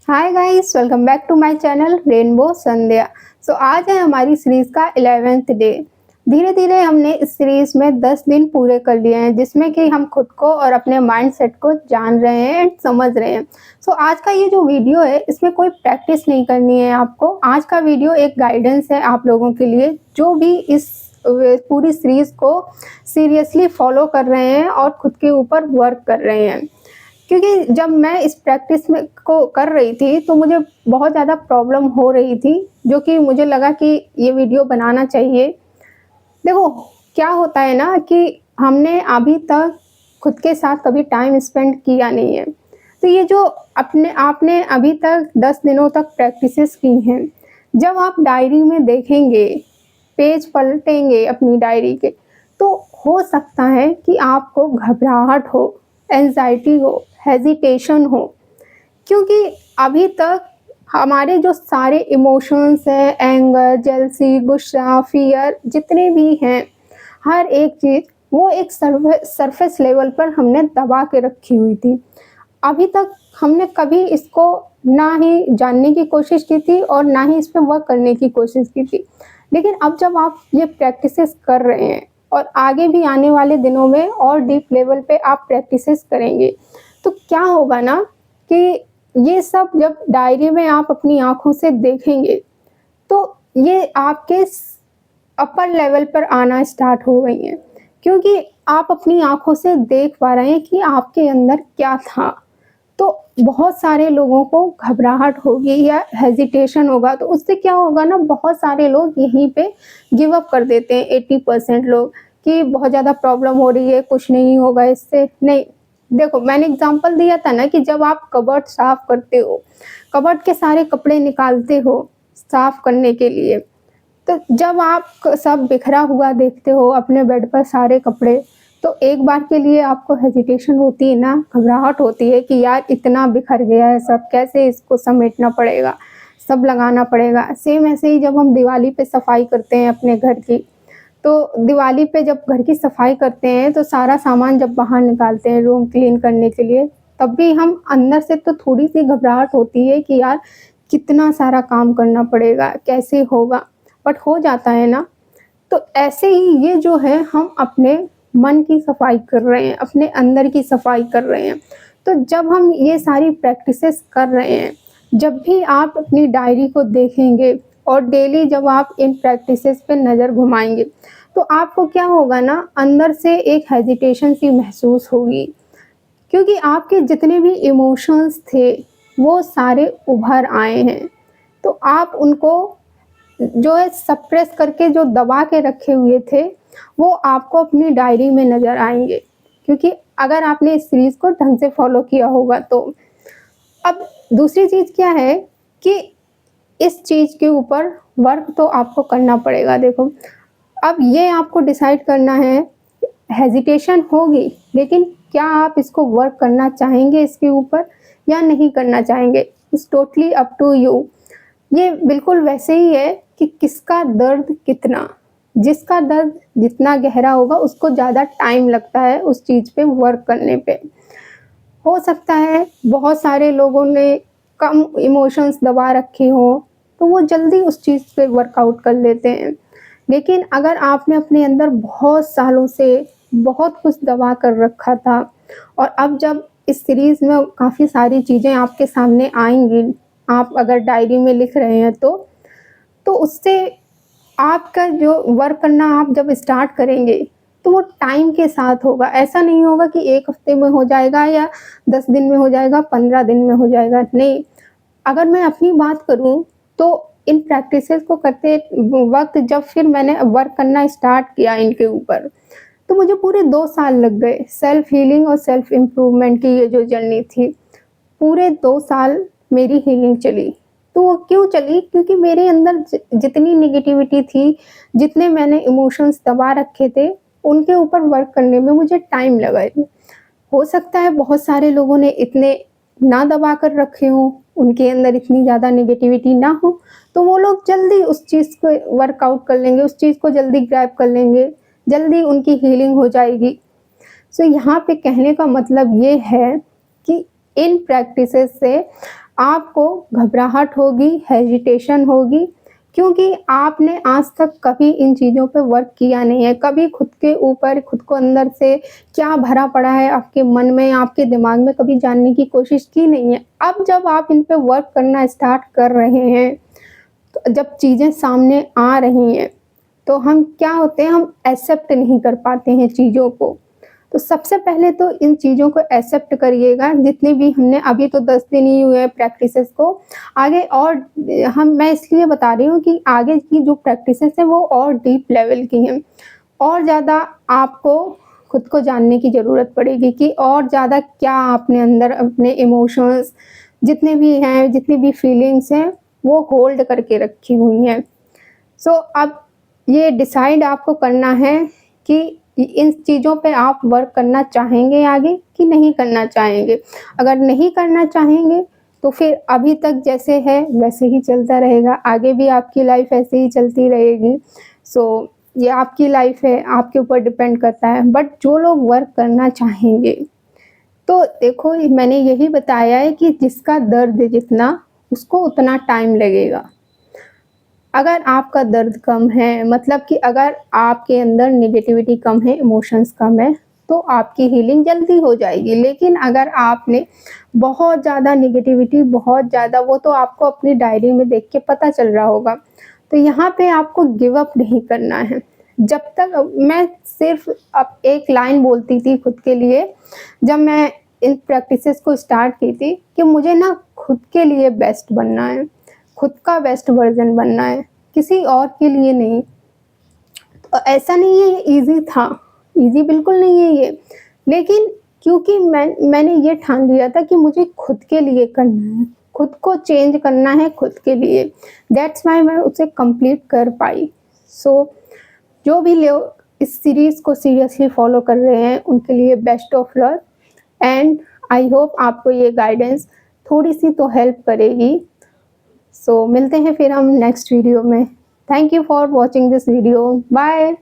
Hi guys, welcome back to my channel Rainbow Sandhya. आज है हमारी सीरीज का 11th डे। धीरे धीरे हमने इस सीरीज में 10 दिन पूरे कर लिए हैं, जिसमें कि हम खुद को और अपने माइंडसेट को जान रहे हैं एंड समझ रहे हैं। आज का ये जो वीडियो है, इसमें कोई प्रैक्टिस नहीं करनी है आपको। आज का वीडियो एक गाइडेंस है आप लोगों के लिए, जो भी इस पूरी सीरीज को सीरियसली फॉलो कर रहे हैं और खुद के ऊपर वर्क कर रहे हैं। क्योंकि जब मैं इस प्रैक्टिस में को कर रही थी, तो मुझे बहुत ज़्यादा प्रॉब्लम हो रही थी, जो कि मुझे लगा कि ये वीडियो बनाना चाहिए। देखो, क्या होता है ना कि हमने अभी तक खुद के साथ कभी टाइम स्पेंड किया नहीं है। तो ये जो आपने अभी तक 10 दिनों तक प्रैक्टिसेस की हैं, जब आप डायरी में देखेंगे, पेज पलटेंगे अपनी डायरी के, तो हो सकता है कि आपको घबराहट हो, एंग्ज़ायटी हो, हेजिटेशन हो। क्योंकि अभी तक हमारे जो सारे इमोशंस हैं, एंगर, जेलसी, गुस्सा, फियर, जितने भी हैं, हर एक चीज़ वो एक सरफेस लेवल पर हमने दबा के रखी हुई थी। अभी तक हमने कभी इसको ना ही जानने की कोशिश की थी और ना ही इस पे वर्क करने की कोशिश की थी। लेकिन अब जब आप ये प्रैक्टिसेस कर रहे हैं और आगे भी आने वाले दिनों में और डीप लेवल पे आप प्रैक्टिसेस करेंगे, तो क्या होगा ना कि ये सब जब डायरी में आप अपनी आँखों से देखेंगे, तो ये आपके अपर लेवल पर आना स्टार्ट हो गई हैं। क्योंकि आप अपनी आँखों से देख पा रहे हैं कि आपके अंदर क्या था। तो बहुत सारे लोगों को घबराहट होगी या हेजिटेशन होगा, तो उससे क्या होगा ना, बहुत सारे लोग यहीं पे गिव अप कर देते हैं। 80% लोग कि बहुत ज़्यादा प्रॉब्लम हो रही है, कुछ नहीं होगा इससे। नहीं, देखो, मैंने एग्जांपल दिया था ना कि जब आप कबर्ड साफ करते हो, कबर्ड के सारे कपड़े निकालते हो साफ करने के लिए, तो जब आप सब बिखरा हुआ देखते हो अपने बेड पर सारे कपड़े, तो एक बार के लिए आपको हेजिटेशन होती है ना, घबराहट होती है कि यार इतना बिखर गया है सब, कैसे इसको समेटना पड़ेगा, सब लगाना पड़ेगा। सेम ऐसे ही जब हम दिवाली पे सफाई करते हैं अपने घर की, तो दिवाली पे जब घर की सफाई करते हैं, तो सारा सामान जब बाहर निकालते हैं रूम क्लीन करने के लिए, तब भी हम अंदर से तो थोड़ी सी घबराहट होती है कि यार कितना सारा काम करना पड़ेगा, कैसे होगा, बट हो जाता है ना। तो ऐसे ही ये जो है, हम अपने मन की सफाई कर रहे हैं, अपने अंदर की सफाई कर रहे हैं। तो जब हम ये सारी प्रैक्टिसेस कर रहे हैं, जब भी आप अपनी डायरी को देखेंगे और डेली जब आप इन प्रैक्टिसेस पे नज़र घुमाएंगे, तो आपको क्या होगा ना, अंदर से एक हेजिटेशन सी महसूस होगी। क्योंकि आपके जितने भी इमोशंस थे, वो सारे उभर आए हैं। तो आप उनको जो है सप्रेस करके जो दबा के रखे हुए थे, वो आपको अपनी डायरी में नज़र आएँगे। क्योंकि अगर आपने इस सीरीज़ को ढंग से फ़ॉलो किया होगा तो। अब दूसरी चीज़ क्या है कि इस चीज़ के ऊपर वर्क तो आपको करना पड़ेगा। देखो, अब ये आपको डिसाइड करना है, हेजिटेशन होगी, लेकिन क्या आप इसको वर्क करना चाहेंगे इसके ऊपर या नहीं करना चाहेंगे? It's totally up to you. ये बिल्कुल वैसे ही है कि किसका दर्द कितना, जिसका दर्द जितना गहरा होगा उसको ज़्यादा टाइम लगता है उस चीज़ पे वर्क करने पे। हो सकता है बहुत सारे लोगों ने कम इमोशंस दबा रखे हों, तो वो जल्दी उस चीज़ पे वर्कआउट कर लेते हैं। लेकिन अगर आपने अपने अंदर बहुत सालों से बहुत कुछ दबा कर रखा था, और अब जब इस सीरीज़ में काफ़ी सारी चीज़ें आपके सामने आएँगी, आप अगर डायरी में लिख रहे हैं तो उससे आपका जो वर्क करना आप जब स्टार्ट करेंगे, तो वो टाइम के साथ होगा। ऐसा नहीं होगा कि 1 हफ्ते में हो जाएगा या 10 दिन में हो जाएगा, 15 दिन में हो जाएगा, नहीं। अगर मैं अपनी बात करूँ, तो इन प्रैक्टिसेस को करते वक़्त जब फिर मैंने वर्क करना स्टार्ट किया इनके ऊपर, तो मुझे पूरे 2 साल लग गए। सेल्फ हीलिंग और सेल्फ इम्प्रूवमेंट की ये जो जर्नी थी, पूरे 2 साल मेरी हीलिंग चली। तो वो क्यों चली? क्योंकि मेरे अंदर जितनी नेगेटिविटी थी, जितने मैंने इमोशंस दबा रखे थे, उनके ऊपर वर्क करने में मुझे टाइम लगा। हो सकता है बहुत सारे लोगों ने इतने ना दबा कर रखे हों, उनके अंदर इतनी ज़्यादा नेगेटिविटी ना हो, तो वो लोग जल्दी उस चीज़ को वर्कआउट कर लेंगे, उस चीज़ को जल्दी ग्रैब कर लेंगे, जल्दी उनकी हीलिंग हो जाएगी। यहाँ पे कहने का मतलब ये है कि इन प्रैक्टिसेस से आपको घबराहट होगी, हेजिटेशन होगी, क्योंकि आपने आज तक कभी इन चीज़ों पे वर्क किया नहीं है। कभी खुद के ऊपर, खुद को अंदर से क्या भरा पड़ा है आपके मन में, आपके दिमाग में, कभी जानने की कोशिश की नहीं है। अब जब आप इन पे वर्क करना स्टार्ट कर रहे हैं, तो जब चीज़ें सामने आ रही हैं, तो हम क्या होते हैं, हम एक्सेप्ट नहीं कर पाते हैं चीज़ों को। तो सबसे पहले तो इन चीज़ों को एक्सेप्ट करिएगा, जितनी भी हमने अभी तो 10 दिन ही हुए हैं प्रैक्टिसेस को, आगे और मैं इसलिए बता रही हूँ कि आगे की जो प्रैक्टिसेस हैं वो और डीप लेवल की हैं। और ज़्यादा आपको खुद को जानने की ज़रूरत पड़ेगी कि और ज़्यादा क्या आपने अंदर अपने इमोशंस जितने भी हैं, जितनी भी फीलिंग्स हैं, वो होल्ड करके रखी हुई हैं। सो अब ये डिसाइड आपको करना है कि इन चीज़ों पे आप वर्क करना चाहेंगे आगे कि नहीं करना चाहेंगे। अगर नहीं करना चाहेंगे तो फिर अभी तक जैसे है वैसे ही चलता रहेगा, आगे भी आपकी लाइफ ऐसे ही चलती रहेगी। सो ये आपकी लाइफ है, आपके ऊपर डिपेंड करता है। बट जो लोग वर्क करना चाहेंगे, तो देखो मैंने यही बताया है कि जिसका दर्द जितना, उसको उतना टाइम लगेगा। अगर आपका दर्द कम है, मतलब कि अगर आपके अंदर नेगेटिविटी कम है, इमोशंस कम है, तो आपकी हीलिंग जल्दी हो जाएगी। लेकिन अगर आपने बहुत ज़्यादा नेगेटिविटी, बहुत ज़्यादा, वो तो आपको अपनी डायरी में देख के पता चल रहा होगा। तो यहाँ पे आपको गिव अप नहीं करना है। जब तक मैं सिर्फ़ अब एक लाइन बोलती थी खुद के लिए, जब मैं इन प्रैक्टिसेस को स्टार्ट की थी, कि मुझे ना खुद के लिए बेस्ट बनना है। खुद का बेस्ट वर्ज़न बनना है, किसी और के लिए नहीं। तो ऐसा नहीं है ये ईज़ी था, ईज़ी बिल्कुल नहीं है ये। लेकिन क्योंकि मैंने ये ठान लिया था कि मुझे खुद के लिए करना है, खुद को चेंज करना है खुद के लिए। दैट्स व्हाई मैं उसे कंप्लीट कर पाई। सो जो भी लोग इस सीरीज़ को सीरियसली फ़ॉलो कर रहे हैं, उनके लिए best of luck, and I hope आपको ये गाइडेंस थोड़ी-सी तो हेल्प करेगी। सो मिलते हैं फिर हम नेक्स्ट वीडियो में। Thank you for watching this video. Bye.